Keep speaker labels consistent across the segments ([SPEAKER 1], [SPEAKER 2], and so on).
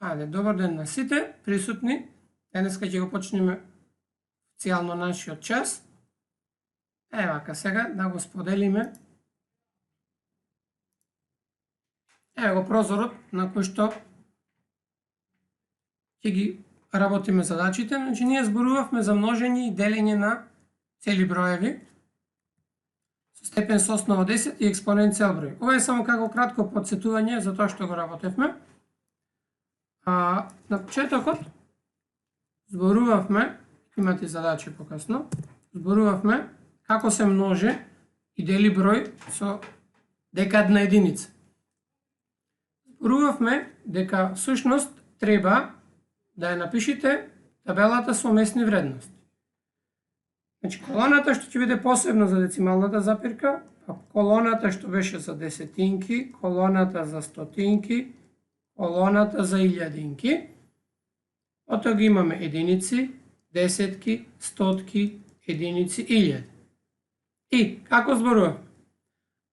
[SPEAKER 1] Ајде, добар ден на сите присутни. Денеска ќе го почнеме официјално нашиот час. Вака сега да го споделиме. Ево го прозорот на кој што ќе ги работиме задачите. Значи, ние зборувавме за множење и делење на цели броеви со степен со основа 10 и експонент цел број. Ова е само како кратко подсетување за тоа што го работевме. На почетокот зборувавме, имате задачи покасно, зборувавме како се множе и дели број со декадна единица. Зборувавме дека всушност треба да ја напишите табелата со месни вредности. Значи, колоната што ќе биде посебно за децималната запирка, колоната што беше за десетинки, колоната за стотинки, колоната за илјадинки. Ото ги имаме единици, десетки, стотки, единици, илјади. И како зборуваме?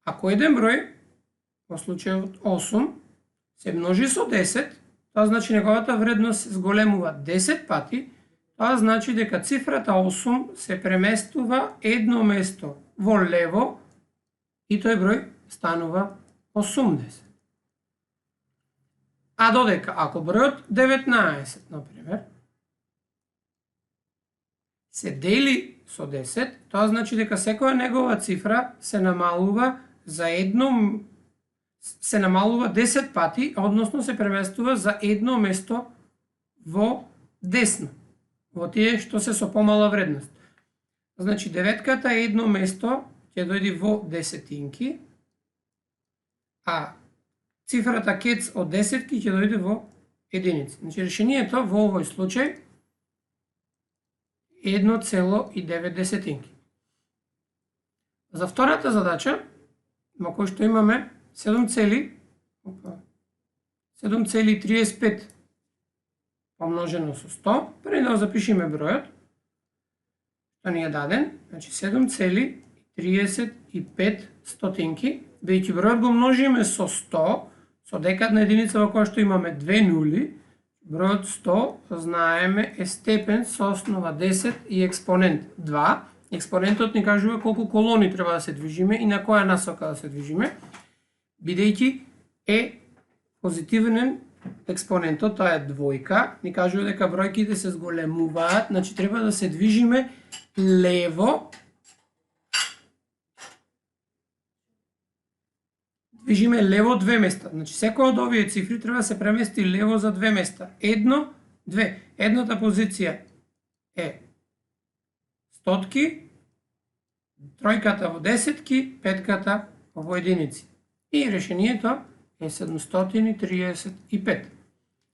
[SPEAKER 1] Ако еден број, во случајот 8, се множи со 10, тоа значи неговата вредност се зголемува 10 пати, тоа значи дека цифрата 8 се преместува едно место во лево и тој број станува 80. А додека ако бројот 19, например, се дели со 10, тоа значи дека секоја негова цифра се намалува за се намалува 10 пати, односно се преместува за едно место во десно, во тие што се со помала вредност. Значи, деветката е едно место ќе дојде во десетинки, а цифрата кец од десетки ќе дојде во единици. Значи, решението во овој случај 1,9. За втората задача, во кој што имаме 7,35 помножено со 100, пред да запишеме бројот, што ни е даден, значи 7,35 стотинки, бидејќи бројот го множиме со 100, со декадна единица во која што имаме 2 нули, бројот 100, знаеме, е степен со основа 10 и експонент 2. Експонентот ни кажува колку колони треба да се движиме и на која насока да се движиме, бидејќи е позитивен експонентот, тоа е двојка, ни кажува дека бројките се зголемуваат, значи треба да се движиме лево. Движиме лево 2 места. Значи, секој од овие цифри треба да се премести лево за 2 места. 1, 2. Едната позиција е стотки, тројката во десетки, петката во единици. И решението е 735.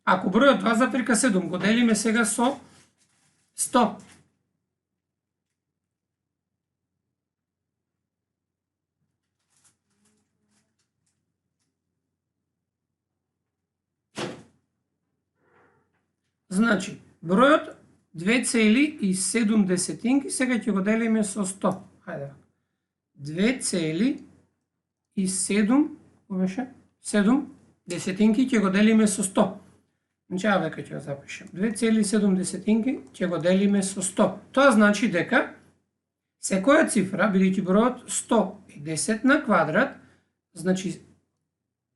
[SPEAKER 1] Ако бројот 2,7 го делиме сега со 100, значи, бројот 2,7 сега ќе го делиме со 100. Хајде. 2,7 десетинки ќе го делиме со 100. Значи, века ќе го запишем. 2,7 ќе го делиме со 100. Тоа значи дека секоја цифра, бидејќи бројот 100 е 10 на квадрат, значи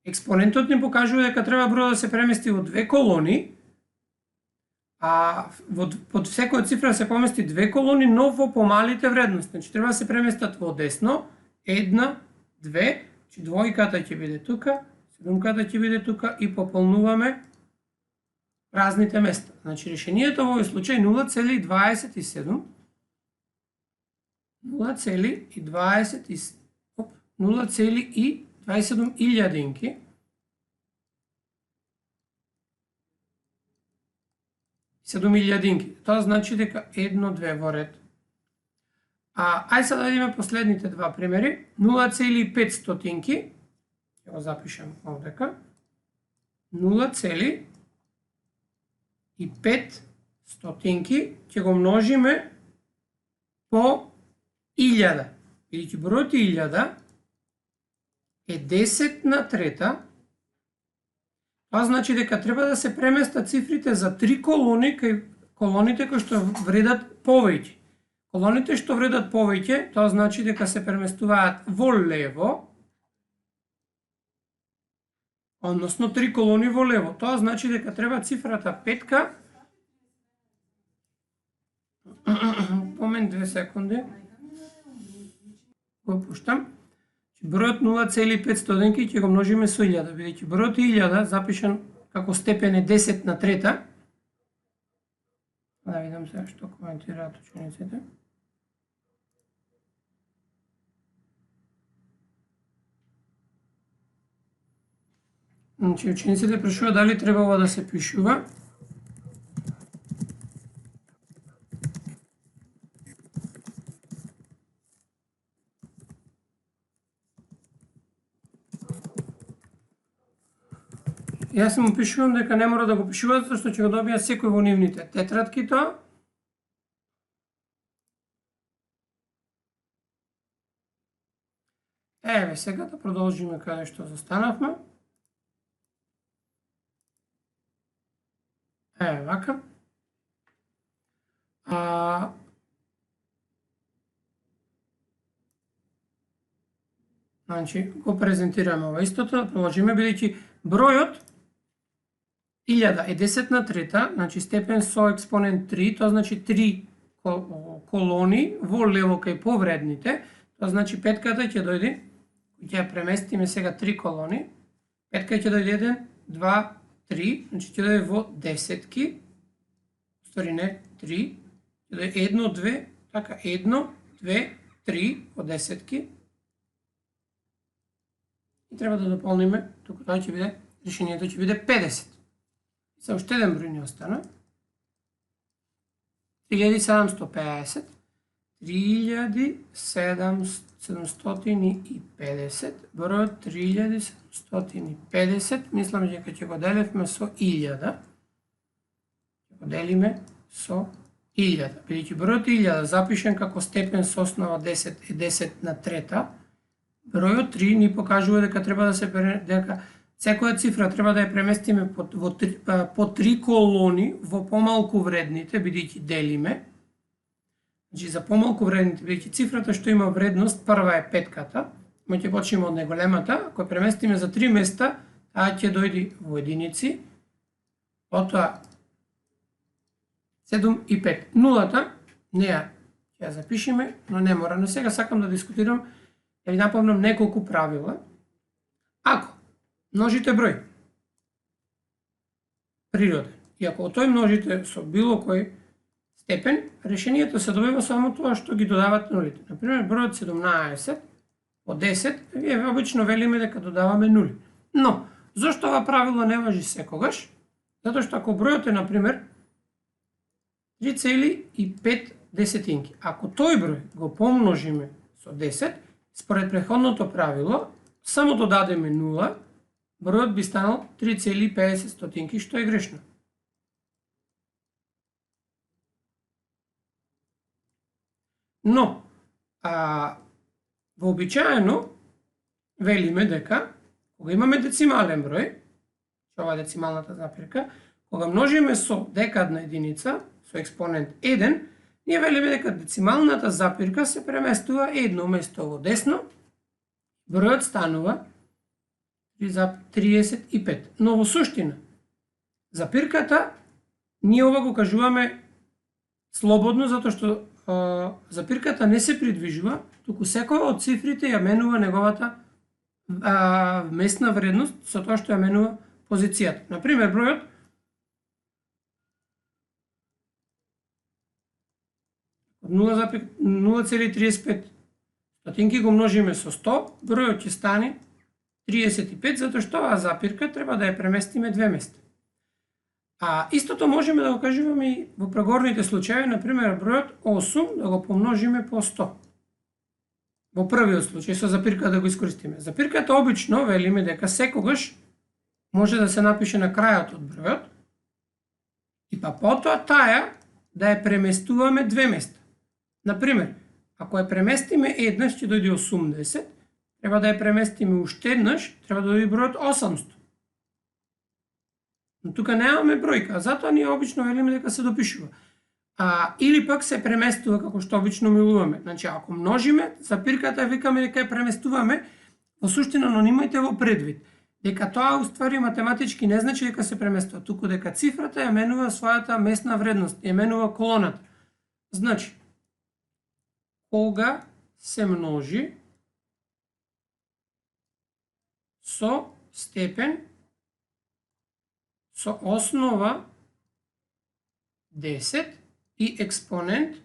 [SPEAKER 1] експонентот ни покажува дека треба бројот да се премести во две колони, а под секоја цифра се помести две колони, но во помалите вредности. Значи, треба да се преместат во десно, 1, 2, значи двојката ќе биде тука, седумката ќе биде тука и пополнуваме празните места. Значи, решението во овој случај 0,27 илјадинки илјадинки. Тоа значи дека 1-2 во ред. Ај сега да видиме последните два примери. 0,5 стотинки, ќе го запишем овдека. 0,5 стотинки ќе го множиме по 1000. Бидејќи бројот 1000 е 10 на трета, Тоа значи дека треба да се преместат цифрите за 3 колони кај колоните кои што вредат повеќе. Колоните што вредат повеќе, тоа значи дека се преместуваат во лево, односно 3 колони во лево. Тоа значи дека треба цифрата петка. Момент, 2 секунди. Го пуштам. Бројот 0,5 ќе го множиме со 1000, бидејќи бројот 1000 запишан како степен е 10 на трета. Да видам сега што коментираат учениците. Значи, учениците прашуваат дали треба ова да се пишува. Јас му пишувам дека не мора да го пишуваат, зашто ќе го добијат секој во нивните тетрадки тоа. Еве, сега да продолжиме каде што застанавме. Еве, вака. Значи, го презентираме ова истото, да продолжиме, бидејќи бројот 1000 е 10 на трета, значи степен со експонент 3, тоа значи 3 колони во лево кај повредните, тоа значи петката ќе дојде, ќе ја преместиме сега 3 колони, петка ќе дојде 1, 2, 3, значи ќе дојде во десетки, стори не, 3, ќе дојде 1, 2, така 1, 2, 3 во десетки, и треба да дополниме, туку тоа ќе биде, решението ќе биде 50. Се уште еден број ни остана. 3750. 3750. Бројот 3750. Мислам дека ќе го делевме со 1000. Ќе го делиме со 1000. Бидејќи бројот 1000 запишен како степен со основа 10 е 10 на трета. Бројот 3 ни покажува дека треба да се дека секоја цифра треба да ја преместиме по 3 колони во помалку вредните, бидејќи делиме. Значи, за помалку вредните, бидејќи цифрата што има вредност, прва е петката, ма ќе почнеме од најголемата, ако ја преместиме за 3 места, таа ќе дојде во единици, потоа 7 и 5. Нулата, неа ќе ја запишеме, но не мора. Но сега сакам да дискутирам, да ви напомнам неколку правила. Ако множите број природен, и ако тој множите со било кој степен, решението се добива само тоа што ги додават нулите. Например, бројот 17 по 10, вие обично велиме дека додаваме нули. Но, зашто ова правило не важи секогаш? Затоа што ако бројот е, например, 3,5 десетинки, ако тој број го помножиме со 10, според претходното правило, само додадеме 0, бројот би станал 3,50, што е грешно. Но, вообичаено велиме дека кога имаме децимален број, ова е децималната запирка, кога множиме со декадна единица, со експонент 1, ние велиме дека децималната запирка се преместува едно место во десно, бројот станува 35. Но во суштина, запирката, ние ова го кажуваме слободно, затоа што запирката не се придвижува, туку секоја од цифрите ја менува неговата местна вредност со тоа што ја менува позицијата. Например, бројот 0,35 стотинки го множиме со 100, бројот ќе стане 35, затоа што оваа запирка треба да ја преместиме 2 места. Истото можеме да го кажуваме и во прегорните случаи, например, бројот 8 да го помножиме по 100. Во првиот случај со запирка да го искористиме. Запирката обично велиме дека секогаш може да се напише на крајот од бројот и па потоа таја да ја преместуваме 2 места. Например, ако ја преместиме еднаш ќе дојде 80, треба да ја преместиме уште еднаш, треба да дојде бројот 800. Но тука немаме бројка, затоа ние обично велиме дека се допишува. Или пак се преместува како што обично милуваме. Значи, ако множиме, запирката викаме дека ја преместуваме, во суштина, но немајте во предвид дека тоа уствари математички не значи дека се преместува, туку дека цифрата ја менува својата местна вредност, ја менува колоната. Значи, кога се множи со степен со основа 10 и експонент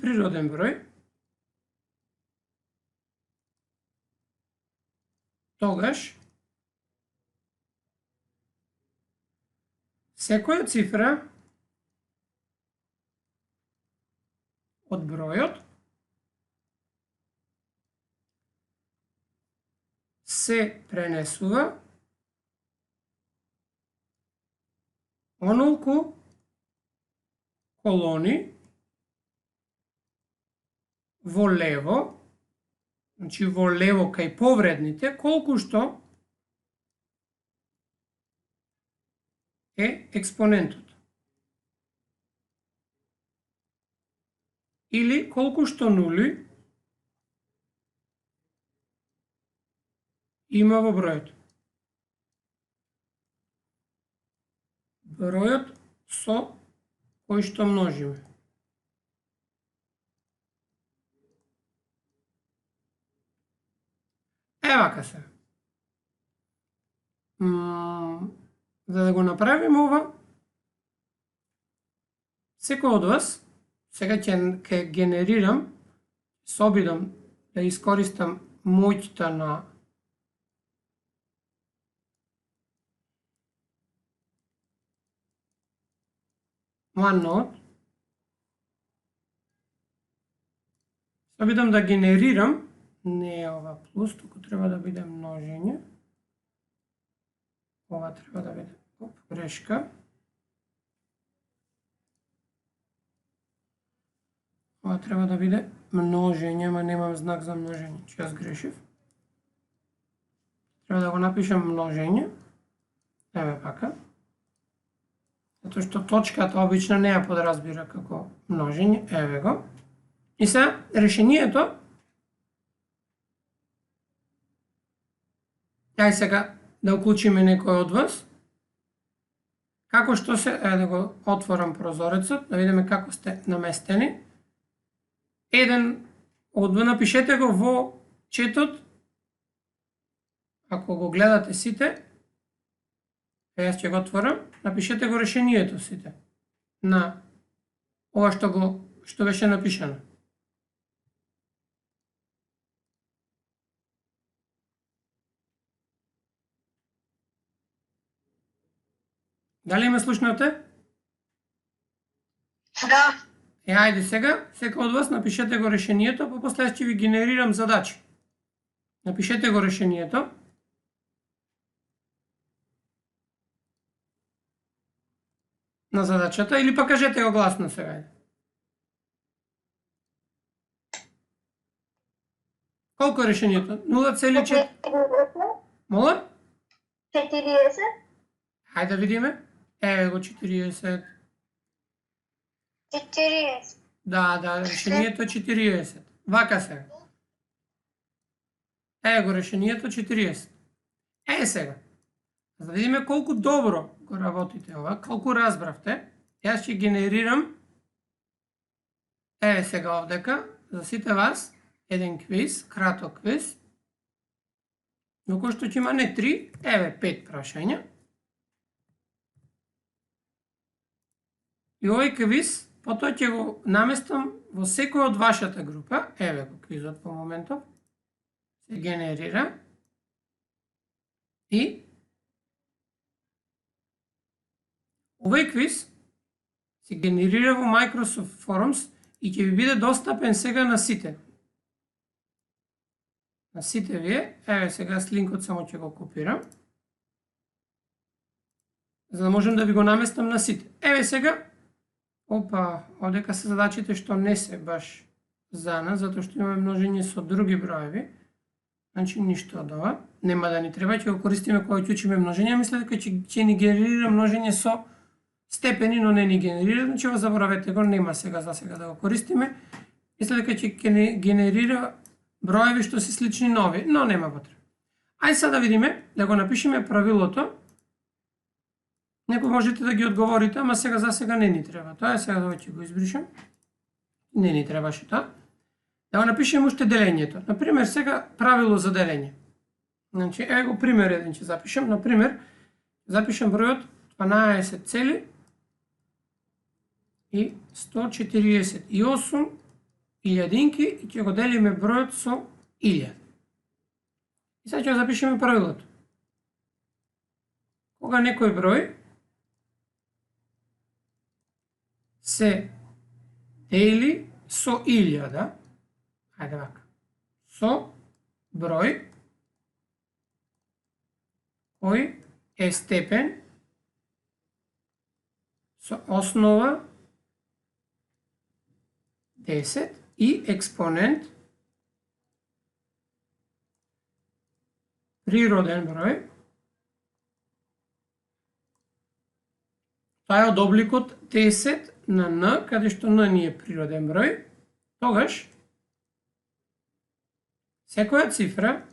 [SPEAKER 1] природен број, тогаш секоја цифра од бројот се пренесува онолку колони во лево, значи во лево кај повредните, колку што е експонентот. Или колку што нули има во бројот. Бројот со кој што множиме. Вака се. За да го направиме ова, секој од вас, сега ќе генерирам, се обидам да искористам моќта на OneNote, се обидам да генерирам, не е ова плюс, туку треба да биде множење. Ова треба да биде грешка. Ова треба да биде множење, ама немам знак за множење, че јас грешив. Треба да го напишам множење. Еве пака. Затоа што точката обично не ја подразбира како множење. Еве го. И сега решението. Ај сега да уклучиме некој од вас. Како што се, да го отворам прозорецот, да видиме како сте наместени. Еден од вас напишете го во четот, ако го гледате сите, јас ќе го отворам, напишете го решението сите на ова што беше напишано. Дали ме слушнате?
[SPEAKER 2] Да.
[SPEAKER 1] Ајде сега, секој од вас напишете го решението, па после ќе ви генерирам задачи. Напишете го решението. На задачата или па кажете го гласно сега. Колку е решението? 0,4. Мола?
[SPEAKER 2] 40.
[SPEAKER 1] Хајде да видиме. Еве го 40.
[SPEAKER 2] 40.
[SPEAKER 1] Да, решението е 40. Вака сега. Еве го решението 40. Сега. За да видиме колку добро го работите ова, колку разбравте, јас ќе генерирам еве сега овдека за сите вас еден квиз, краток квиз, но кој што ќе има не 3, еве 5 прашања. И овој квиз потоа ќе го наместам во секој од вашата група. Еве го квизот по моментов. Се генерира. И овој квиз се генерира во Microsoft Forums и ќе ви биде достапен сега на сите. На сите вие. Еве сега с линкот само ќе го копирам. За да можем да ви го наместам на сите. Еве сега. Опа, одека се задачите што не се баш за нас, затоа што имаме множење со други броеви. Значи ништо од ова. Нема да ни треба, ќе го користиме кога ќе учиме множење. Мислам дека ќе ни генерира множење со степени, но не ни генерира. Значи ова заборавете го, нема сега за сега да го користиме. Мислам дека ќе генерира броеви што се слични на овие, но нема потреба. Ајде сега да видиме, да го напишеме правилото. Некој можете да ги одговорите, ама сега за сега не ни треба. Тоа е сега да ќе го избришам. Не ни требаше тоа. Да го напишеме уште делењето. Например, сега правило за делење. Значи, еве го пример еден ќе запишам. Например, запишам бројот 12 цели и 148 илјадинки и ќе го делиме бројот со 1000. И сега ќе го запишеме правилото. Кога некој број се дели со 1000, ајде вака, со број кој е степен со основа 10 и експонент природен број. Тоа е од обликот 10 на n, каде што n ни е природен број. Тогаш секоја цифра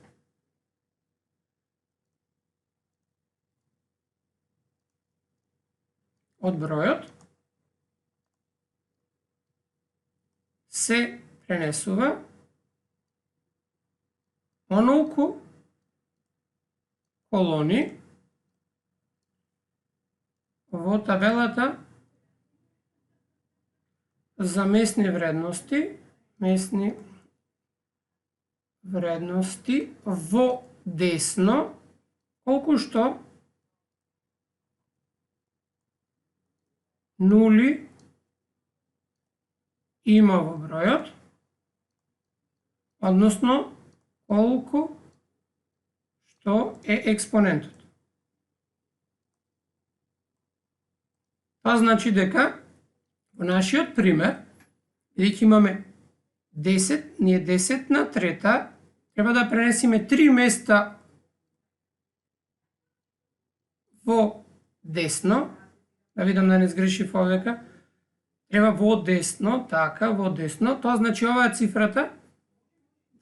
[SPEAKER 1] од бројот се пренесува онолку колони во табелата за месни вредности, во десно, колку што нули има во бројот, односно колку што е експонентот. Тоа значи дека во нашиот пример, бидејќи имаме 10, ние 10 на трета, треба да пренесиме 3 места во десно, да видам да не сгрешив овдека, треба во десно, така, во десно, тоа значи ова е цифрата,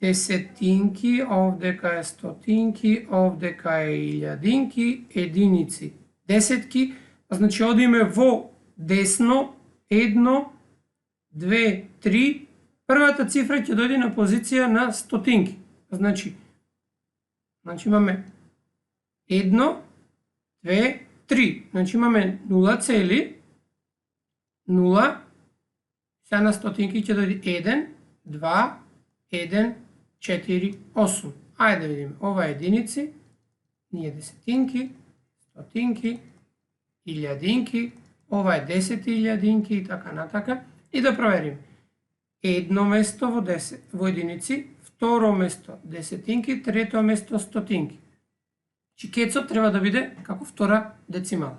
[SPEAKER 1] десетинки, овдека е стотинки, овдека е илјадинки, единици, десетки, значи одиме во десно, 1, 2, 3, првата цифра ќе дојде на позиција на стотинки. Значи имаме 1, 2, 3. Значи имаме 0,0, сега на стотинки ќе дојде 1, 2, 1, 4, 8. Ајде да видиме. Ова е единици, ние десетинки, стотинки, илјадинки, ова е 10 илјадинки и така натака. И да провериме. Едно место во единици, второ место десетинки, трето место стотинки. Чикецот треба да биде како втора децимала.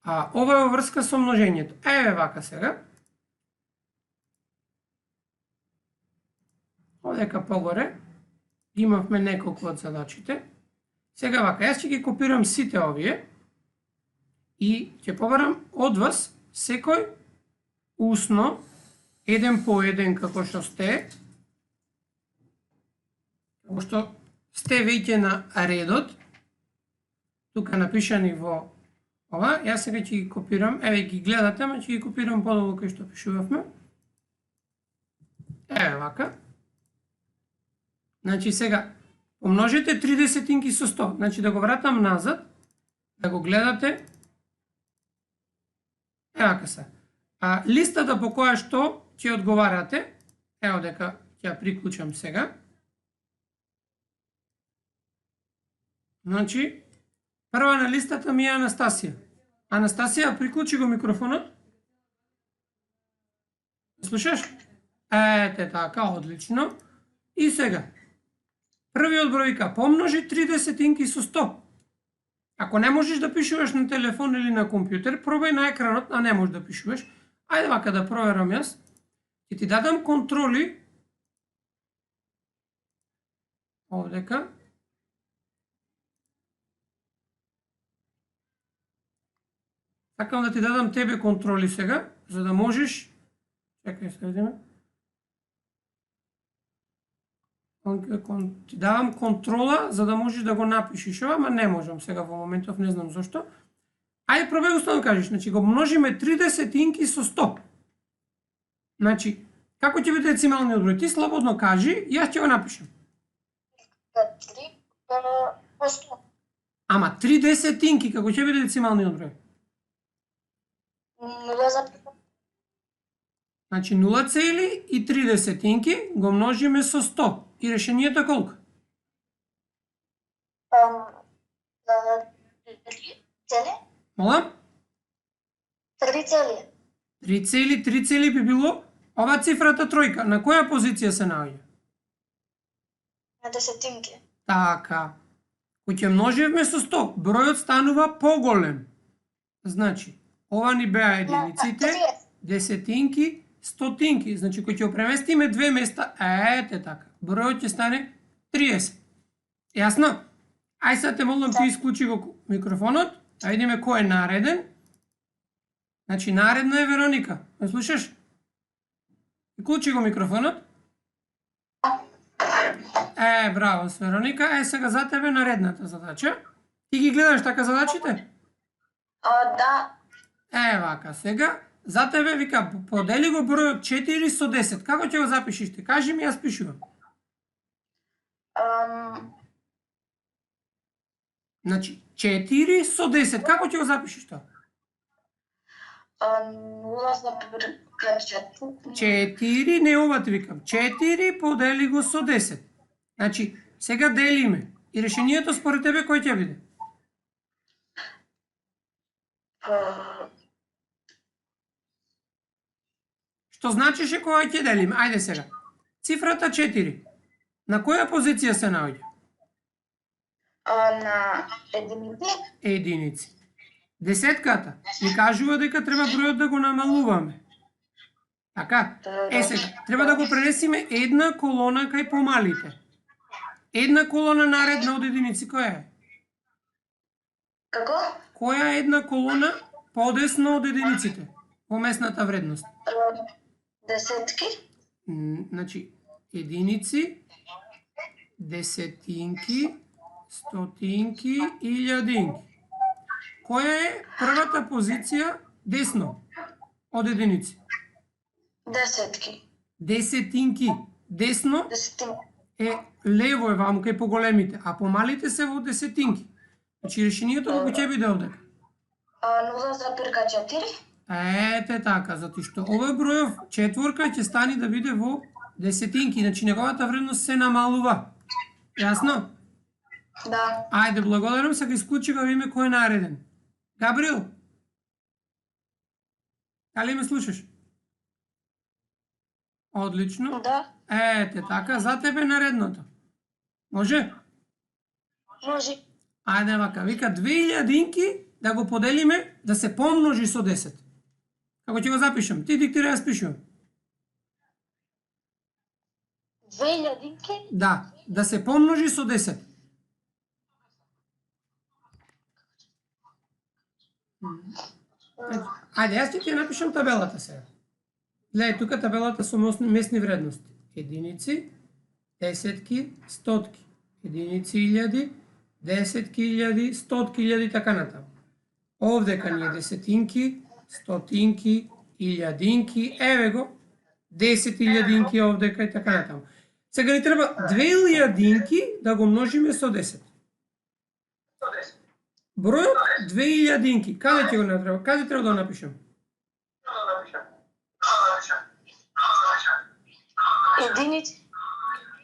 [SPEAKER 1] А ова е во врска со множењето. Еве вака сега. Овдека погоре имавме неколку од задачите. Сега вака, јас ќе ги копирам сите овие и ќе побарам од вас секој усно, еден по еден како што сте, како што сте веќе на редот, тука напишани во ова, јас сега ќе ги копирам, еве ги гледате, ама ќе ги копирам подолу кај што пишувавме. Еве вака. Значи сега, помножете 30 со 100, значи да го вратам назад, да го гледате, вака се. А листата по која што ќе одговарате, ево дека ќе ја приклучам сега. Значи, прва на листата ми е Анастасија. Анастасија, приклучи го микрофонот. Слушаш? Ете така, одлично. И сега, првиот број вика, помножи 30 со 100. Ако не можеш да пишуваш на телефон или на компјутер, пробај на екранот, а не можеш да пишуваш. Ајде вака да проверам јас. Ќе ти дадам контроли овдека. Сакам да ти дадам тебе контроли сега, за да можеш... Чекај се видиме. Ти давам контрола за да можеш да го напишеш ова, ама не можам сега во моментов, не знам зошто. Ајде пробај уставно кажеш, значи го множиме 30 со 100. Значи, како ќе биде децималниот број? Ти слободно кажи, јас ќе го напишам.
[SPEAKER 2] 3 по 100.
[SPEAKER 1] Ама 3 десетинки, како ќе биде децималниот број?
[SPEAKER 2] 0,3.
[SPEAKER 1] Значи 0,3 го множиме со 100. И решението е колку?
[SPEAKER 2] 3
[SPEAKER 1] Молам?
[SPEAKER 2] 3
[SPEAKER 1] 3 би било ова цифрата тројка. На која позиција се наоѓа?
[SPEAKER 2] на десетинки.
[SPEAKER 1] Така. Кој ќе множиме со 100, бројот станува поголем. Значи, ова ни беа единиците,
[SPEAKER 2] 30.
[SPEAKER 1] десетинки, стотинки. Значи, кој ќе го преместиме две места, ете така, бројот ќе стане 30. Јасно? Ај сега те молам ти исклучи го микрофонот, а видиме кој е нареден. Значи, наредна е Вероника. Ме слушаш? Исклучи го микрофонот. Браво, Вероника. Сега за тебе наредната задача. Ти ги гледаш така задачите?
[SPEAKER 2] Да.
[SPEAKER 1] Вака, сега за тебе вика, подели го бројот 4 со 10. Како ќе го запишиш ти? Кажи ми, јас пишувам. Значи, 4 со 10. Како ќе го запишиш тоа?
[SPEAKER 2] 0,4.
[SPEAKER 1] 4, не ова ти викам. 4 подели го со 10. Значи, сега делиме. И решението според тебе кој ќе биде? Што значише кога ќе делиме? Ајде сега. Цифрата 4. На која позиција се наоѓа?
[SPEAKER 2] На единици.
[SPEAKER 1] Единици. Десетката ни кажува дека треба бројот да го намалуваме. Така? Сега, треба да го пренесиме една колона кај помалите. Една колона наредна од единици, која е?
[SPEAKER 2] Како?
[SPEAKER 1] Која е една колона подесно од единиците во месната вредност?
[SPEAKER 2] Десетки.
[SPEAKER 1] Значи, единици, десетинки, стотинки, илјадинки. Која е првата позиција десно од единици?
[SPEAKER 2] Десетки.
[SPEAKER 1] Десетинки. Десно
[SPEAKER 2] Десетинки.
[SPEAKER 1] е лево е ваму кај поголемите, а помалите се во десетинки. Значи решението како ќе биде овдека?
[SPEAKER 2] 0,4.
[SPEAKER 1] Ете така, затоа што овој бројов четворка ќе стани да биде во десетинки, значи неговата вредност се намалува. Јасно?
[SPEAKER 2] Да.
[SPEAKER 1] Ајде, благодарам, сега исклучи во име кој е нареден. Габриел? Дали ме слушаш? Одлично.
[SPEAKER 2] Да.
[SPEAKER 1] Ете така, за тебе наредното. Може?
[SPEAKER 2] Може.
[SPEAKER 1] Ајде вака, вика 2000 да го поделиме, да се помножи со 10. Како ќе го запишам? Ти диктира, јас пишувам.
[SPEAKER 2] 2000.
[SPEAKER 1] Да се помножи со 10. Ајде, јас ќе ти напишам табелата сега. Гледај, тука табелата со месни вредности. Единици, десетки, стотки. Единици, илјади, десетки, илјади, стотки, илјади, така натаму. Овдека ни е десетинки, стотинки, илјадинки, еве го, 10 илјадинки овдека и така натаму. Сега ни треба 2000 да го множиме со 10. Бројот 2000, каде ќе го натреба? Каде треба да го напишам?
[SPEAKER 2] Единици.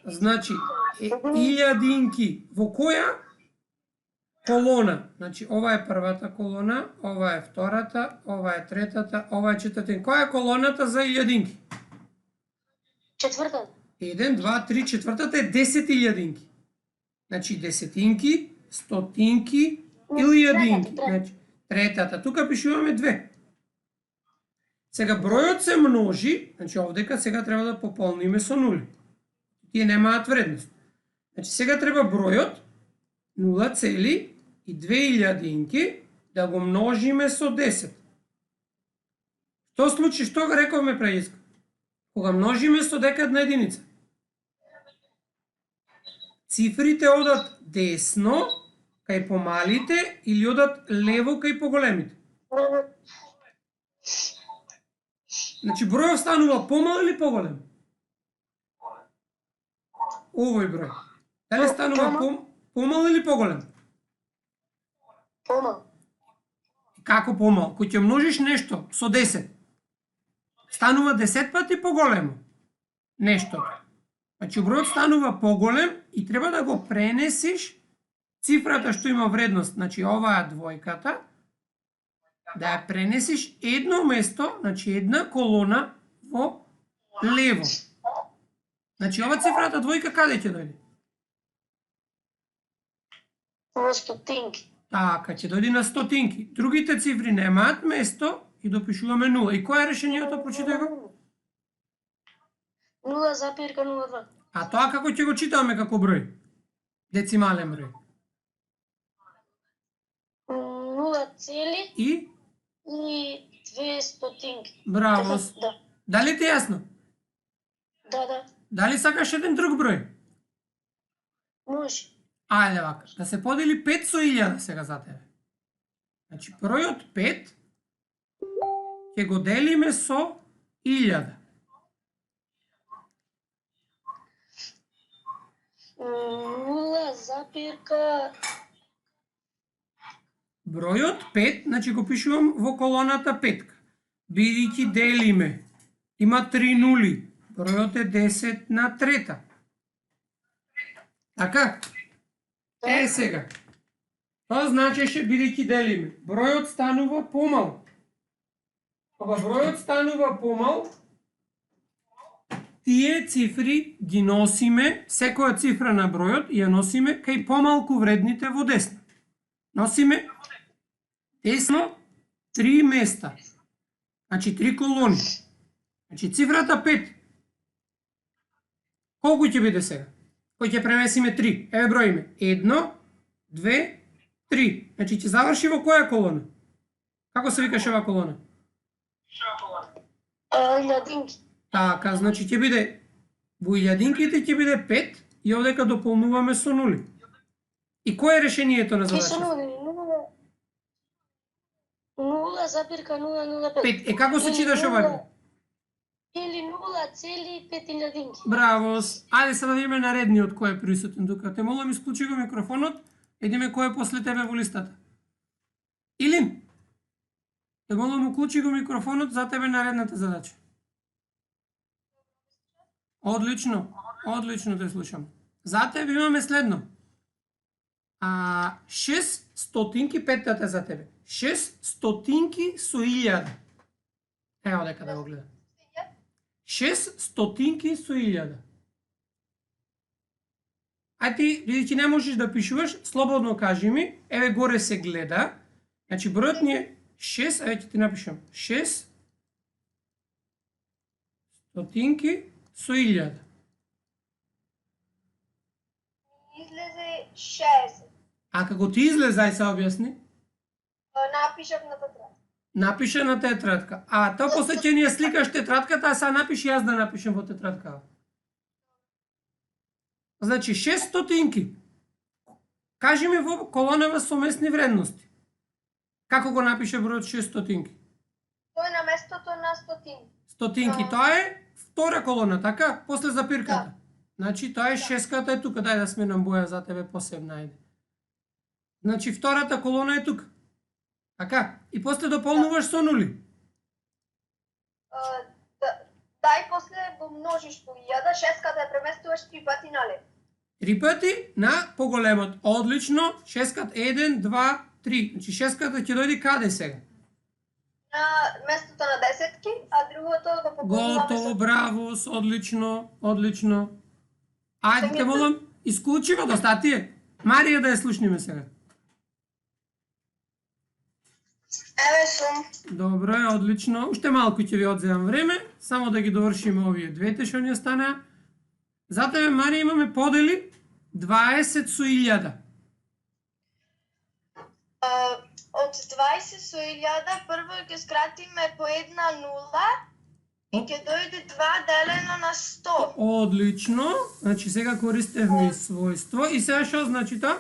[SPEAKER 1] Значи, илјадинки. Во која колона? Значи, ова е првата колона, ова е втората, ова е третата, ова е четвртата. Која е колоната за илјадинки?
[SPEAKER 2] Четвртата.
[SPEAKER 1] 1, 2, 3, четвртата е 10 илјадинки. Значи, десетинки, стотинки, илјадинки. Значи, третата. Тука пишуваме 2. Сега бројот се множи, значи овдека сега треба да пополниме со нули. Тие немаат вредност. Значи сега треба бројот 0,2 да го множиме со 10. Што случи, што го рековме преиска? Кога множиме со декадна единица. Цифрите одат десно кај помалите или одат лево кај поголемите. Значи бројот станува помал или поголем? Овој број. Дали станува помал или поголем?
[SPEAKER 2] Помал.
[SPEAKER 1] Како помал? Кој ќе множиш нешто со 10, станува 10 пати поголемо нешто. Значи бројот станува поголем и треба да го пренесиш цифрата што има вредност, значи оваа двојката, да ја пренесиш едно место, значи една колона во лево. Значи ова цифрата двојка каде ќе дојде?
[SPEAKER 2] Во стотинки.
[SPEAKER 1] Така, ќе дојде на стотинки. Другите цифри немаат место и допишуваме 0. И кој е решението? Прочитај го.
[SPEAKER 2] 0,02.
[SPEAKER 1] А тоа како ќе го читаме како број? Децимален број.
[SPEAKER 2] 0,2
[SPEAKER 1] И?
[SPEAKER 2] стотинки.
[SPEAKER 1] Браво.
[SPEAKER 2] Да.
[SPEAKER 1] Дали ти е јасно?
[SPEAKER 2] Да.
[SPEAKER 1] Дали сакаш еден друг број?
[SPEAKER 2] Може.
[SPEAKER 1] Ајде вака, да се подели 5 со 1000 сега за тебе. Значи бројот 5 ќе го делиме со 1000.
[SPEAKER 2] 0,5.
[SPEAKER 1] Бројот 5, значи го пишувам во колоната 5. Бидејќи делиме, има 3 нули. Бројот е 10 на трета. Така? Е сега. Тоа значеше бидејќи делиме. Бројот станува помал. Кога бројот станува помал, тие цифри ги носиме, секоја цифра на бројот ја носиме кај помалку вредните во десно. Носиме десно 3 места. Значи 3 колони. Значи цифрата 5. Колку ќе биде сега? Кој ќе пренесиме 3? Еве броиме. 1, 2, 3. Значи ќе заврши во која колона? Како се викаше оваа колона?
[SPEAKER 2] Илјадинки.
[SPEAKER 1] Така, значи ќе биде во илјадинките ќе биде 5 и овдека дополнуваме со нули. И кое е решението на задачата?
[SPEAKER 2] 0,005.
[SPEAKER 1] 5. Е како се читаш ова?
[SPEAKER 2] Или 0,5 илјадинки.
[SPEAKER 1] Браво. Ајде сега да видиме наредниот кој е присутен тука. Те молам исклучи го микрофонот, едиме кој е после тебе во листата. Илин, те молам уклучи го микрофонот за тебе наредната задача. Одлично, одлично те слушам. За тебе имаме следно. 6 стотинки, петтата за тебе. 6 стотинки со 1000. Ево дека да го гледам. 6 стотинки со 1000. А ти, бидејќи не можеш да пишуваш, слободно кажи ми, еве горе се гледа. Значи бројот ни е 6, еве ќе ти напишам. 6 стотинки со 1000.
[SPEAKER 3] Излезе 60.
[SPEAKER 1] А како ти излезе, ај се објасни?
[SPEAKER 3] Напишав на тетрадка.
[SPEAKER 1] Напише на тетрадка. А тоа после ќе ни ја сликаш тетрадката, а сега напиши јас да напишем во тетрадка. Значи 6 стотинки. Кажи ми во колонава со месни вредности. Како го напише бројот 6 стотинки?
[SPEAKER 3] Тој на местото на стотинки.
[SPEAKER 1] Стотинки, тоа е втора колона, така? После запирката. Значи тоа е шеската е тука. Дај да сменам боја за тебе посебна, ајде. Значи втората колона е тука. Така? И после дополнуваш со нули.
[SPEAKER 3] Дај после го множиш по 1000, шеската ја преместуваш 3 пати налево.
[SPEAKER 1] 3 пати на поголемот. Одлично. Шеската 1, 2, 3. Значи шеската ќе дојде каде сега?
[SPEAKER 3] На местото на десетки, а другото го пополнуваме
[SPEAKER 1] Готово,
[SPEAKER 3] со...
[SPEAKER 1] браво, одлично, одлично. Ајде те молам, исклучи го достатие. Марија да ја слушниме сега.
[SPEAKER 3] Еве сум.
[SPEAKER 1] Добро е, одлично. Уште малку ќе ви одземам време, само да ги довршиме овие двете што ни останаа. За тебе, Марија, имаме подели 20 со 1000.
[SPEAKER 3] Од 20 со 1000 прво ќе скратиме по една нула и ќе дојде 2 делено на 100.
[SPEAKER 1] Одлично. Значи сега користевме својство. И сега што значи тоа?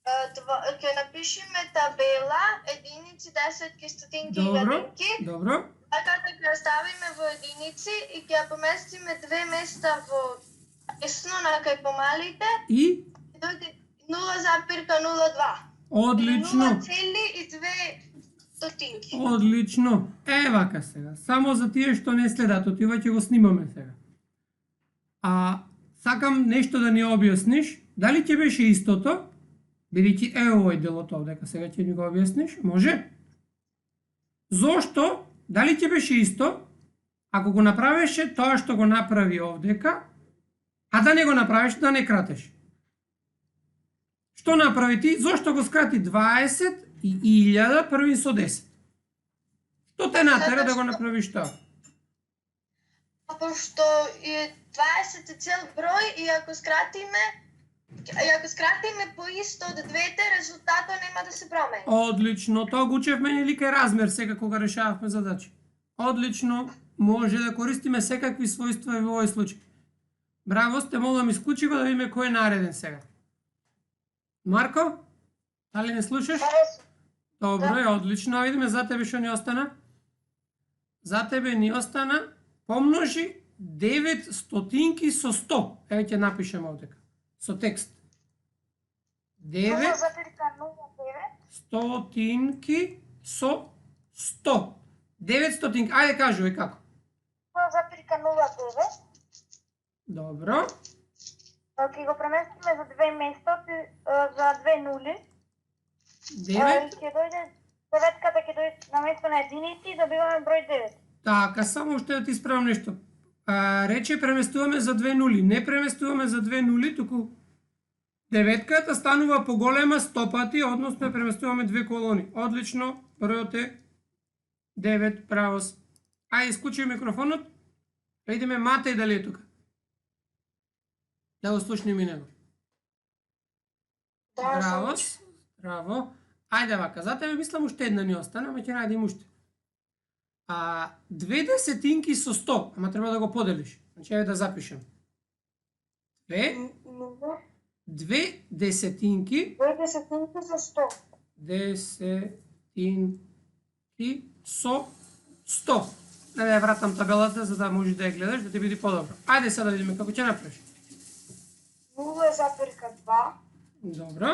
[SPEAKER 3] Ќе напишеме табела, единици, десетки, стотинки и
[SPEAKER 1] Добро.
[SPEAKER 3] јадинки.
[SPEAKER 1] Добро.
[SPEAKER 3] Така ќе ја ставиме во единици и ќе ја поместиме две места во десно на кај помалите
[SPEAKER 1] И
[SPEAKER 3] и дојде 0,02.
[SPEAKER 1] одлично.
[SPEAKER 3] 0,2 стотинки.
[SPEAKER 1] Одлично. Вака сега. Само за тие што не следат, ова ќе го снимаме сега. Сакам нешто да ни објасниш. Дали ќе беше истото? Бидејќи овој делот овдека, сега ќе ни го објасниш. Може? Зошто? Дали ќе беше исто? Ако го направеше тоа што го направи овдека, а да не го направиш, да не кратеш. Што направи ти? Зошто го скрати 20 и 1000 први со 10? Што те натера да го направиш тоа?
[SPEAKER 3] Пошто 20 е цел број и ако скратиме по исто од двете, резултатот нема да се промени.
[SPEAKER 1] Одлично, тоа го учевме нели кај размер сега кога решававме задачи. Одлично, може да користиме секакви својства и во овој случај. Браво, сте молам исклучиво да видиме кој е нареден сега. Марко? Дали не слушаш? Добро е, одлично. Видиме за тебе што ни остана. За тебе ни остана помножи 9 стотинки со 100. Еве ќе напишеме овдека. Со текст. 9 стотинки со 100. 9 стотинки. Ајде кажувај како.
[SPEAKER 3] 0,09.
[SPEAKER 1] Добро.
[SPEAKER 3] Ќе го преместиме за две места, за две нули.
[SPEAKER 1] 9.
[SPEAKER 3] Ќе дојде деветката ќе дојде на место на единици и добиваме број 9.
[SPEAKER 1] Така, само уште да ти исправам нешто. Рече преместуваме за две нули. Не преместуваме за две нули, туку деветката станува поголема 100 пати, односно преместуваме две колони. Одлично, бројот е 9, правос. Ајде, исклучи микрофонот. Видиме Матеј дали е тука. Да го слушнеме него. Бравос. Браво. Ајде вака, за тебе мислам уште една ни остана, ама ќе најдем уште. 2 десетинки со 100, ама треба да го поделиш. Значи, еве да запишем. 2 десетинки.
[SPEAKER 3] 2 десетинки со 100.
[SPEAKER 1] Десетинки со 100. Да ја вратам табелата за да можеш да ја гледаш, да ти биде подобро. Ајде сега да видиме како ќе направиш.
[SPEAKER 3] 0,2
[SPEAKER 1] Добро.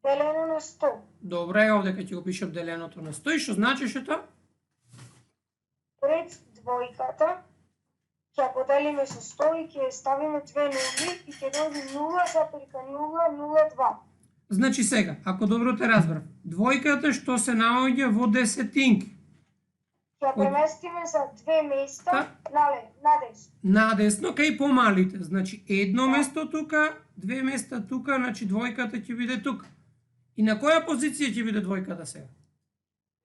[SPEAKER 3] делено на 100.
[SPEAKER 1] Добро, е овде ќе го пишем деленото на 100 и што значеше тоа?
[SPEAKER 3] Пред двојката ќе ја поделиме со 100 и ќе ставиме две нули и ќе дојде 0,002.
[SPEAKER 1] Значи сега, ако добро те разбрав, двојката што се наоѓа во десетинки.
[SPEAKER 3] Ќе преместиме за две места надесно.
[SPEAKER 1] Надесно кај помалите. Значи едно место тука, две места тука, значи двојката ќе биде тука. И на која позиција ќе биде двојката сега?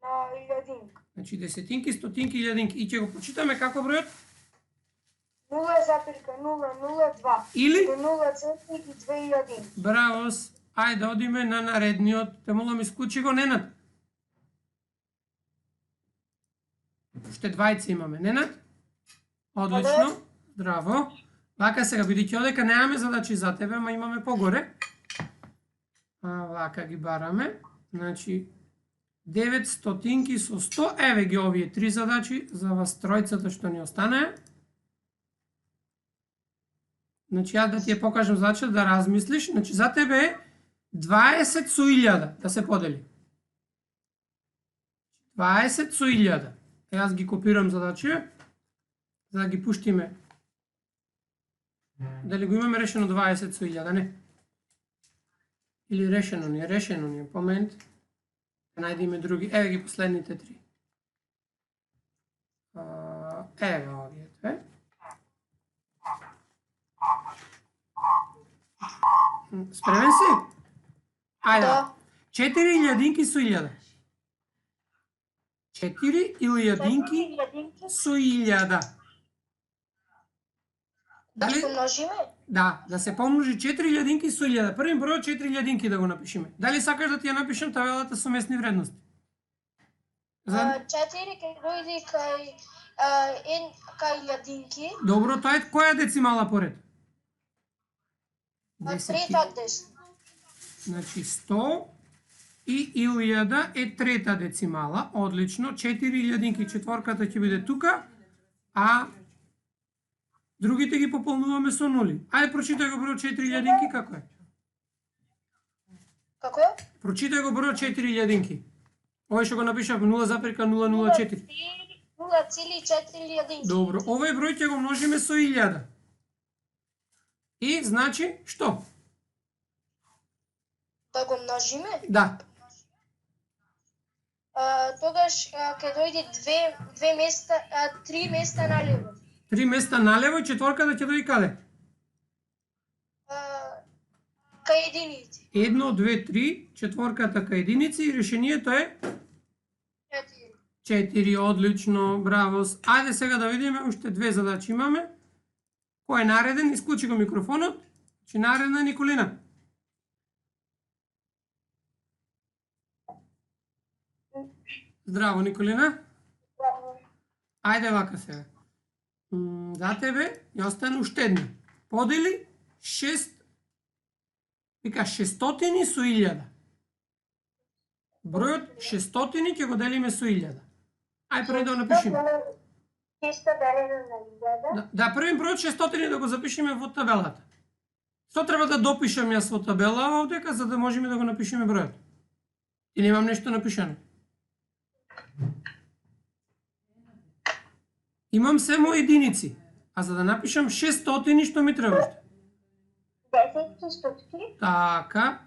[SPEAKER 3] На илјадинка.
[SPEAKER 1] Значи десетинки, стотинки, илјадинки. И ќе го почитаме како бројот?
[SPEAKER 3] 0,002
[SPEAKER 1] Или?
[SPEAKER 3] до 0,2 илјадинки.
[SPEAKER 1] Бравос. Ајде одиме на наредниот. Те молам исклучи го Ненад. Уште двајца имаме. Ненад? Одлично. Здраво. Вака сега, бидејќи одека немаме задачи за тебе, ама имаме погоре. Вака ги бараме. Значи, 9 стотинки со 100. Еве ги овие три задачи за вас тројцата што ни останаа. Значи, јас да ти ја покажам задача да размислиш. Значи, за тебе е 20 со 1000 да се подели. 20 со 1000. Јас ги копирам задачи, за да ги пуштиме. Дали го имаме решено 20 со 1000, не? Или решено ни е, момент. Најдиме други, еве ги последните три. Еве овие две. Спремен си? Ајде. 4 илјадинки со 1000. 4 или јадинки
[SPEAKER 2] 4 јадинки.
[SPEAKER 1] со 1000.
[SPEAKER 2] Да
[SPEAKER 1] Дали?
[SPEAKER 2] ги помножиме?
[SPEAKER 1] Да се помножи 4 јадинки со 1000. Првиот број од 4 јадинки да го напишеме. Дали сакаш да ти ја напишем табелата со месни вредности? За...
[SPEAKER 2] 4 ќе дојде кај јадинки.
[SPEAKER 1] Добро, тоа е која децимала поред?
[SPEAKER 2] Трета десно.
[SPEAKER 1] Значи 100 и 1000 е трета децимала. Одлично. 4 илјадинки четворката ќе биде тука, а другите ги пополнуваме со нули. Ајде прочитај го бројот 4 илјадинки како е.
[SPEAKER 2] Како е?
[SPEAKER 1] Прочитај го бројот 4 илјадинки. Овој што го напишав 0,004.
[SPEAKER 2] 0,4 јадинки.
[SPEAKER 1] Добро, овој број ќе го множиме со 1000. И значи што?
[SPEAKER 2] Да го множиме?
[SPEAKER 1] Да.
[SPEAKER 2] Тогаш ќе дојде 3 места налево.
[SPEAKER 1] 3 места налево и четворката ќе дојде каде?
[SPEAKER 2] Кај единици.
[SPEAKER 1] 1, 2, 3, четворката кај единици и решението е
[SPEAKER 2] 4.
[SPEAKER 1] 4, одлично, браво. Ајде сега да видиме, уште две задачи имаме. Кој е нареден? Исклучи го микрофонот. Чи наредна е Николина. Здраво, Николина. Ајде вака сега. За тебе ја остане уште една. Подели 6, вика 600 со 1000. Бројот 600 ќе го делиме со 1000. Ај пред да напишеме.
[SPEAKER 2] 600 делено на 1000.
[SPEAKER 1] Да, први бројот 600 да го запишеме во табелата. Што треба да допишам јас во табела овдека за да можеме да го напишеме бројот? И немам нешто напишано. Имам само единици, а за да напишам 600 што ми треба уште?
[SPEAKER 2] 10 стотки.
[SPEAKER 1] Така,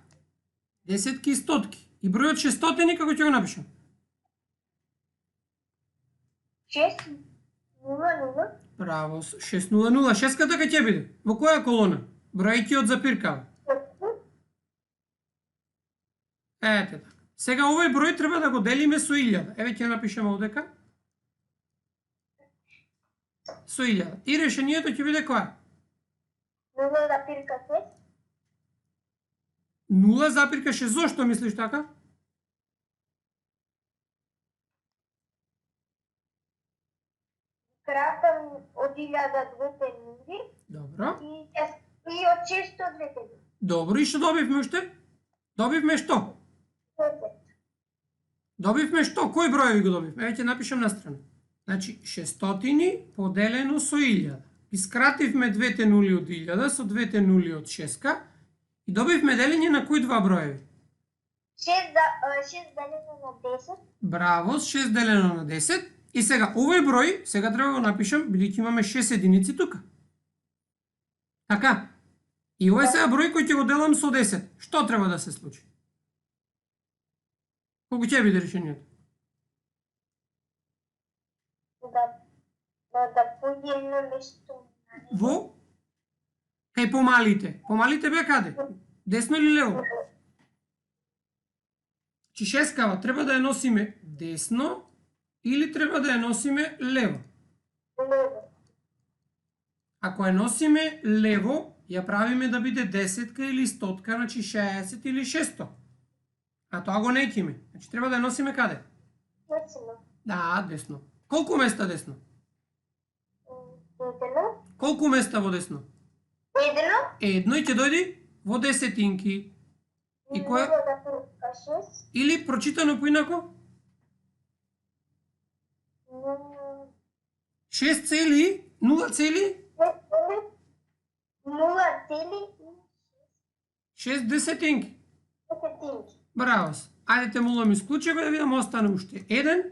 [SPEAKER 1] десетки и стотки. И бројот 600 како ќе го напишам?
[SPEAKER 2] 600.
[SPEAKER 1] Браво, 600. Шеската кај ќе биде? Во која колона? Бројки од запиркава. Ете така. Сега овој број треба да го делиме со 1000. Еве ќе напишеме овдека. Со 1000. И решението ќе биде која?
[SPEAKER 2] 0,6.
[SPEAKER 1] 0,6. Зошто мислиш така?
[SPEAKER 2] Кратам од 1000 двете нули
[SPEAKER 1] Добро.
[SPEAKER 2] и од 600 двете нули.
[SPEAKER 1] Добро, и што добивме уште? Добивме што?
[SPEAKER 2] 10.
[SPEAKER 1] Добивме што? Кој бројеви го добивме? Еве ќе напишам на страна. Значи 600 поделено со 1000. Искративме двете нули од 1000 со двете нули од 6 и добивме делење на кои два броеви?
[SPEAKER 2] 6 делено на 10.
[SPEAKER 1] Браво, 6 делено на 10. И сега овој број, сега треба да го напишам, бидејќи имаме 6 единици тука. Така. И овој сега број кој ќе го делам со 10. Што треба да се случи? Колку ќе биде решението?
[SPEAKER 2] Да појде едно нешто.
[SPEAKER 1] Во? Кај помалите. Помалите беа каде? Десно или лево? Чи шескава треба да ја носиме десно или треба да ја носиме лево?
[SPEAKER 2] Лево.
[SPEAKER 1] Ако ја носиме лево, ја правиме да биде десетка или стотка, значи 60 или 600. А тоа го неќиме. Значи треба да ја носиме каде?
[SPEAKER 2] Десно.
[SPEAKER 1] Да, десно. Колку места десно?
[SPEAKER 2] Едно.
[SPEAKER 1] Колку места во десно?
[SPEAKER 2] Едно.
[SPEAKER 1] Едно и ќе дојди во десетинки. И која?
[SPEAKER 2] 0,6.
[SPEAKER 1] Или прочитано поинако? 6 цели, 0 цели, 6 десетинки. Браво. Ајде те молам исклучи го да видам остане уште еден.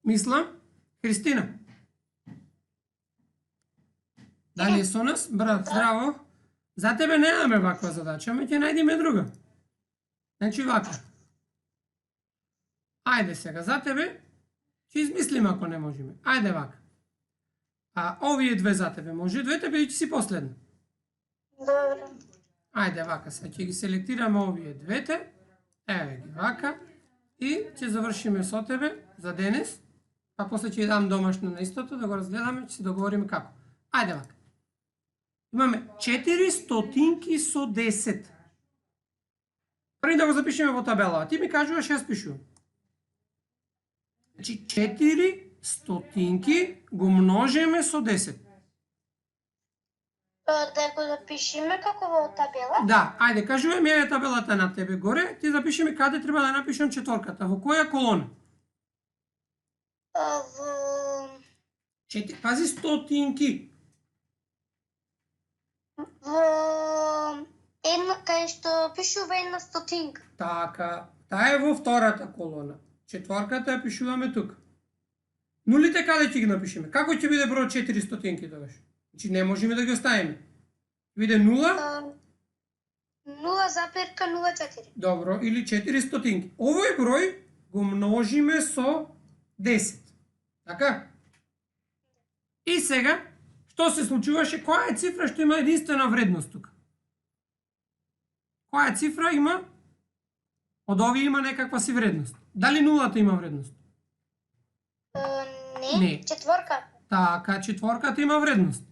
[SPEAKER 1] Мислам, Христина. Дали е со нас? Брат, здраво. За тебе немаме ваква задача, ме ќе најдеме друга. Значи вака. Ајде сега, за тебе ќе измислиме ако не можеме. Ајде вака. А овие две за тебе може, двете бидејќи си последна.
[SPEAKER 2] Добро.
[SPEAKER 1] Ајде вака, сега ќе ги селектираме овие двете. Еве ги вака. И ќе завршиме со тебе за денес. па после ќе ја дам домашно на истото да го разгледаме, ќе се договориме како. Ајде вака. Имаме 4 стотинки со 10. Први да го запишеме во табела. Ти ми кажуваш, јас пишувам. Значи 4 стотинки го множиме со 10.
[SPEAKER 2] Да го запишеме како во табела.
[SPEAKER 1] Да, ајде, кажуваме ја табелата на тебе горе, ти запишеме каде треба да напишам четворката, во која колона?
[SPEAKER 2] Во...
[SPEAKER 1] Пази стотинки.
[SPEAKER 2] Во... Една, кај што пишува една стотинка.
[SPEAKER 1] Така, таа е во втората колона. Четворката ја пишуваме тука. Нулите каде ќе ги напишеме? Како ќе биде број 4 стотинки тогаш? Значи не можеме да ги оставиме. Биде 0?
[SPEAKER 2] 0,04.
[SPEAKER 1] Добро, или 4 стотинки. Овој број го множиме со 10. Така? И сега, што се случуваше? Која е цифра што има единствена вредност тука? Која цифра има? Од овие има некаква си вредност. Дали нулата има вредност?
[SPEAKER 2] Не, четворка.
[SPEAKER 1] Така, четворката има вредност.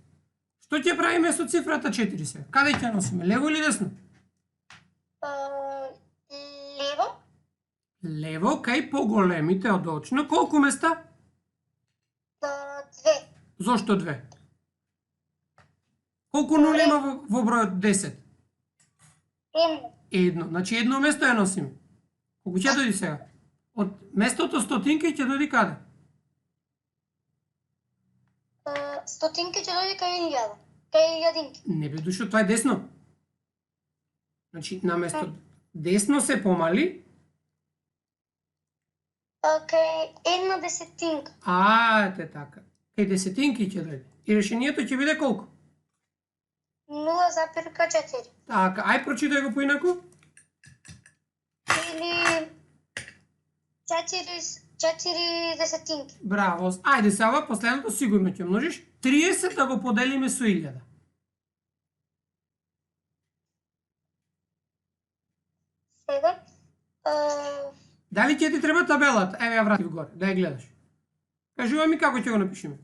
[SPEAKER 1] Што ќе правиме со цифрата 4 сега? Каде ќе носиме? Лево или десно?
[SPEAKER 2] Лево.
[SPEAKER 1] Лево, кај поголемите од очно. Колку места?
[SPEAKER 2] 2.
[SPEAKER 1] Зошто 2? Колку нули има во бројот 10? 1. Значи едно место ја носиме. Колку ќе дојди сега? Од местото стотинки ќе дојди каде?
[SPEAKER 2] Стотинки ќе дојде кај 1000. Кај 1000.
[SPEAKER 1] Не бе душо, тоа е десно. Значи, наместо десно се помали.
[SPEAKER 2] Кај една десетинка.
[SPEAKER 1] Ете така. Кај десетинки ќе дојде. И решението ќе биде колку?
[SPEAKER 2] 0,4.
[SPEAKER 1] Така, ај прочитај го поинаку.
[SPEAKER 2] Или 4 десетинки.
[SPEAKER 1] Браво. Ајде сега, последното сигурно ќе множиш. 30 да го поделиме со 1000.
[SPEAKER 2] Сега.
[SPEAKER 1] Дали ќе ти треба табелата? Еве ја вратив горе, да ја гледаш. Кажува ми како ќе го напишеме.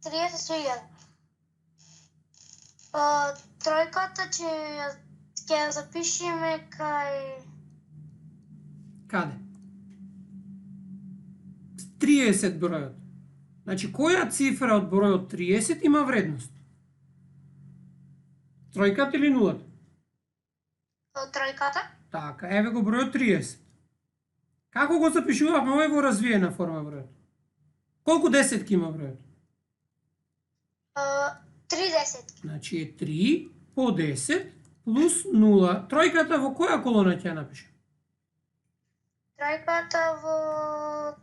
[SPEAKER 2] 30 со 1000. Тројката ќе ја запишеме кај...
[SPEAKER 1] Каде? 30 бројот. Значи, која цифра од бројот 30 има вредност? Тројката или нулата?
[SPEAKER 2] Тројката.
[SPEAKER 1] Така, еве го бројот 30. Како го запишувавме овој во развиена форма бројот? Колку десетки има бројот?
[SPEAKER 2] 3 десетки.
[SPEAKER 1] Значи е 3 по 10 плюс 0. Тројката во која колона ќе ја напишем?
[SPEAKER 2] Тројката во...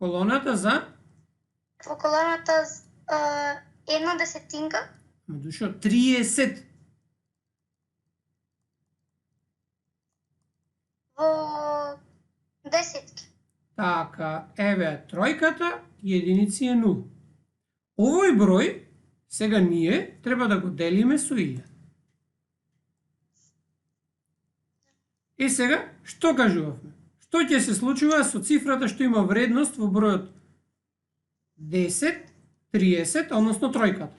[SPEAKER 1] Колоната за?
[SPEAKER 2] Во колоната една десетинка.
[SPEAKER 1] Душо, 30.
[SPEAKER 2] Во десетки.
[SPEAKER 1] Така, еве тројката и единици е 0. Овој број, сега ние, треба да го делиме со 1000. И сега, што кажувавме? Што ќе се случува со цифрата што има вредност во бројот 10, 30, односно тројката?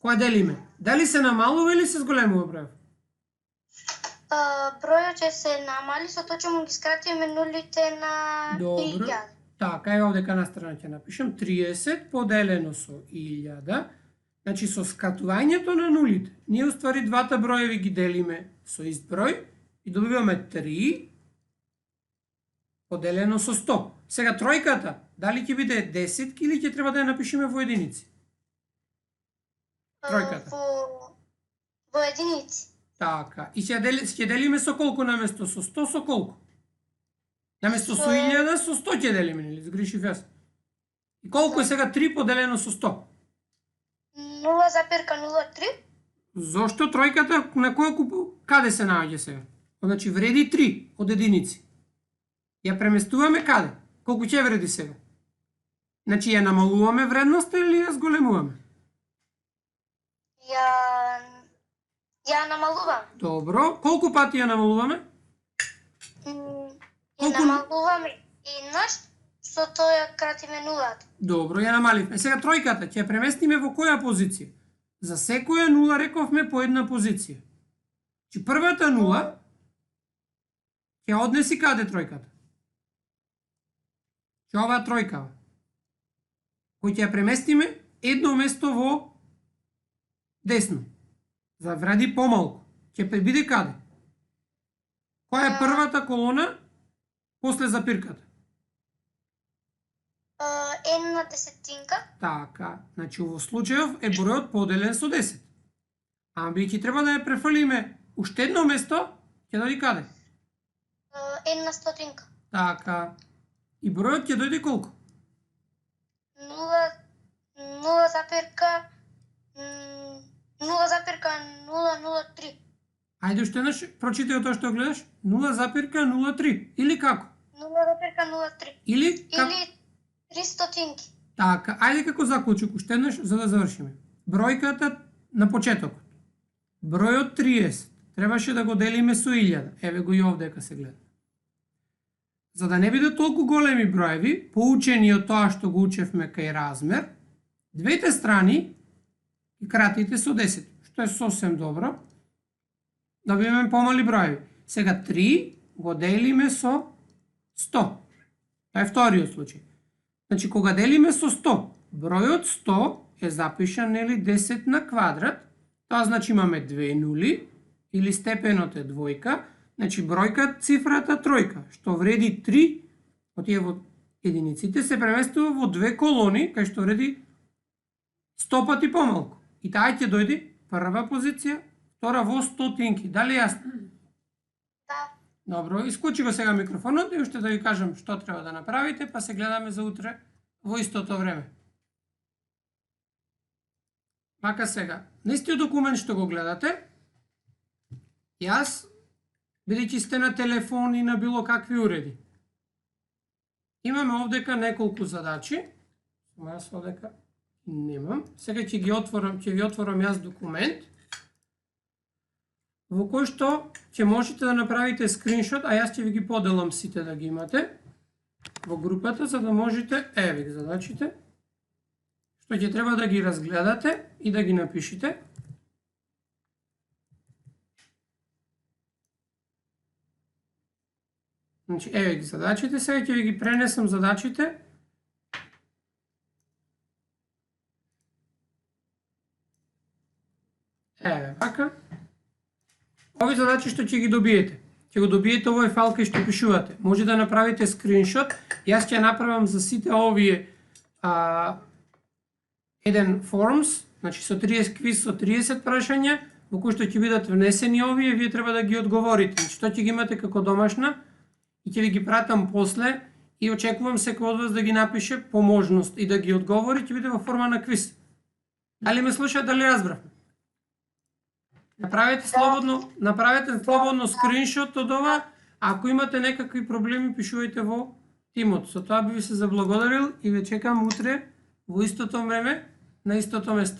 [SPEAKER 1] Која делиме? Дали се намалува или се зголемува бројот?
[SPEAKER 2] Бројот ќе се намали, сото ќе му ги скратиме нулите на 1000.
[SPEAKER 1] Така, ева овдека на страна ќе напишем 30 поделено со 1000. Значи со скратувањето на нулите, ние уствари двата броеви ги делиме со ист број и добиваме 3 поделено со 100. Сега тројката, дали ќе биде десетки или ќе треба да ја напишеме во единици? Тројката.
[SPEAKER 2] Во единици.
[SPEAKER 1] Така, и ќе делиме со колку наместо со 100 со колку? Наместо со 1000 со 100 ќе делиме, нели? Сгрешив јас. И колку е сега 3 поделено со 100?
[SPEAKER 2] 0,03.
[SPEAKER 1] Зошто тројката на која каде се наоѓа сега? Значи вреди 3 од единици. Ја преместуваме каде? Колку ќе вреди сега? Значи ја намалуваме вредноста или ја зголемуваме?
[SPEAKER 2] Ја намалуваме.
[SPEAKER 1] Добро. Колку пати ја намалуваме?
[SPEAKER 2] Ја намалуваме еднаш со тоа ја кратиме нулата.
[SPEAKER 1] Добро, ја намаливме. Сега тројката ќе ја преместиме во која позиција? За секоја нула рековме по една позиција. Чи првата нула ќе однеси каде тројката? Че оваа тројка, кој ќе ја преместиме едно место во десно. За вреди помалку. Ќе биде каде? Која е првата колона после запирката?
[SPEAKER 2] Една десетинка.
[SPEAKER 1] Така, значи во случајов е бројот поделен со 10. Ама бидејќи треба да ја префрлиме уште едно место, ќе дојде каде?
[SPEAKER 2] Една стотинка.
[SPEAKER 1] Така. И бројот ќе дојде колку?
[SPEAKER 2] 0,003.
[SPEAKER 1] Ајде уште еднаш прочитај тоа што гледаш. 0,03 или како?
[SPEAKER 2] 0,03.
[SPEAKER 1] Или како?
[SPEAKER 2] Или 3 стотинки.
[SPEAKER 1] Така, ајде како заклучок уште еднаш за да завршиме. Бројката на почетокот. Бројот 30 требаше да го делиме со 1000. Еве го и овдека се гледа. За да не бидат толку големи броеви, поучени од тоа што го учевме кај размер, двете страни ги кратите со 10, што е сосем добро. Добиваме помали броеви. Сега 3 го делиме со 100. Тоа е вториот случај. Значи, кога делиме со 100, бројот 100 е запишан, нели, 10 на квадрат, тоа значи имаме две нули, или степенот е двојка, значи бројка, цифрата тројка, што вреди 3, отие во единиците, се преместува во две колони, кај што вреди 100 пати помалку. И таа ќе дојде прва позиција, втора во стотинки. Дали јасно?
[SPEAKER 2] Да.
[SPEAKER 1] Добро, исклучи го сега микрофонот и уште да ви кажам што треба да направите, па се гледаме за утре во истото време. Вака сега, на истиот документ што го гледате, јас, бидејќи сте на телефон и на било какви уреди, имаме овдека неколку задачи, јас овдека немам, сега ќе ви отворам јас документ, во кој што ќе можете да направите скриншот, а јас ќе ви ги поделам сите да ги имате во групата, за да можете, еве ги задачите, што ќе треба да ги разгледате и да ги напишите. Значи, еве ги задачите, сега ќе ви ги пренесам задачите. Еве, вака. Ови задачи што ќе ги добиете. Ќе го добиете овој файл кај што пишувате. Може да направите скриншот. Јас ќе направам за сите овие еден формс, значи со 30 квиз со 30 прашања, во кои што ќе бидат внесени овие, вие треба да ги одговорите. Значи, тоа ќе ги имате како домашна и ќе ви ги пратам после и очекувам секој од вас да ги напише по можност и да ги одговори, ќе биде во форма на квиз. Дали ме слушаат, дали разбравме? Направете слободно скриншот од ова. Ако имате некакви проблеми, пишувајте во тимот. Со тоа би ви се заблагодарил и ве чекам утре во истото време на истото место.